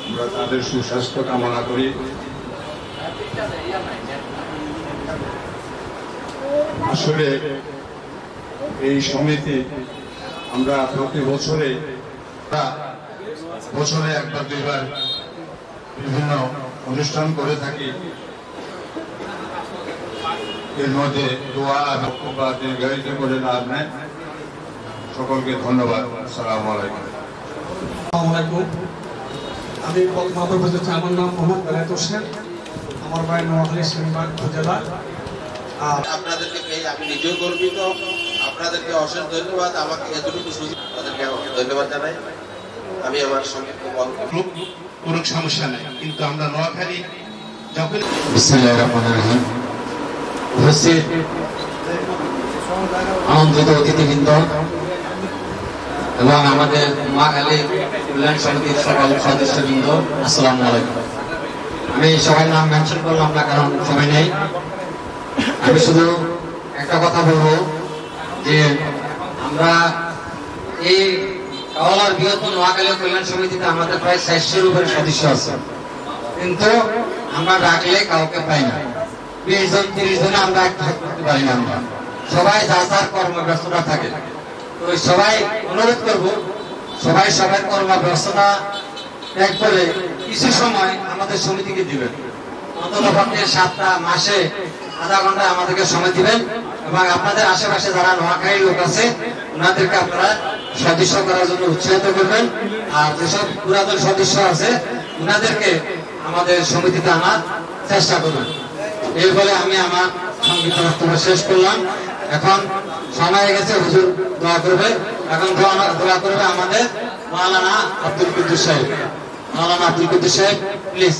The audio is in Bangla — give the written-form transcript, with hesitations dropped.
আমরা তাদের সুস্বাস্থ্য কামনা করি। আসলে এই সমিতি আমরা প্রতি বছরে একবার দুইবার বিভিন্ন অনুষ্ঠান করে থাকি। এর মধ্যে দোয়া বা দীর্ঘায়িত করে লাভ নেই। সকলকে ধন্যবাদ। আসসালামু আলাইকুম। আমি প্রথমত বলতে আমার নাম মোহাম্মদ বেলায়েত হোসেন, আমার বাড়ি নোয়াখালী সেনবাগ উপজেলা। আপনাদেরকে পেয়ে আমি নিজেও গর্বিত। আপনাদেরকে অশেষ ধন্যবাদ। আমাকে এতটুকু সুযোগ, তাদেরকে ধন্যবাদ জানাই। আমি আমার সঙ্গে কোনো সমস্যা নাই, কিন্তু আমরা নোয়াখালী যখন আমন্ত্রিত অতিথিবৃন্দ এবং আমাদের নোয়াখালী কল্যাণ সমিতির সকল সদস্যবৃন্দ, আসসালামু আলাইকুম। আমি সবাই নাম মেনশন করলাম না, কারণ সবাই নেই। আমি শুধু একটা কথা বলবো যে আমরা এই কাওয়ালার বৃহত্তম নোয়াখালী কল্যাণ সমিতিতে আমাদের প্রায় 400-এর উপরে সদস্য আছে, কিন্তু আমরা ডাকলে কাউকে পাই না। 20 জন 30 জনে আমরা থাকতে পারি না। আমরা সবাই যার যার কর্মব্যস্ততা থাকে। তো সবাই অনুরোধ করব, সবাই সবার কর্মব্যস্ততা ত্যাগ করে কিছু সময় আমাদের সমিতিকে দিবেন। অন্ততপক্ষে 7টা মাসে আধা ঘন্টা আমাদেরকে সময় দিবেন, এবং আপনাদের আশেপাশে যারা নোয়াখালী লোক আছে ওনাদেরকে আপনারা সদস্য করার জন্য উৎসাহিত করবেন। আর যেসব পুরাতন সদস্য আছে ওনাদেরকে আমাদের সমিতিতে আনার চেষ্টা করবেন। এই বলে আমি আমার সংক্ষিপ্ত বক্তব্য শেষ করলাম। এখন সময় হয়ে গেছে, হুজুর দোয়া করবে। এখন দোয়া করবে আমাদের মাওলানা আব্দুল কুদ্দুস সাহেব। মাওলানা আব্দুল কুদ্দুস সাহেব, প্লিজ।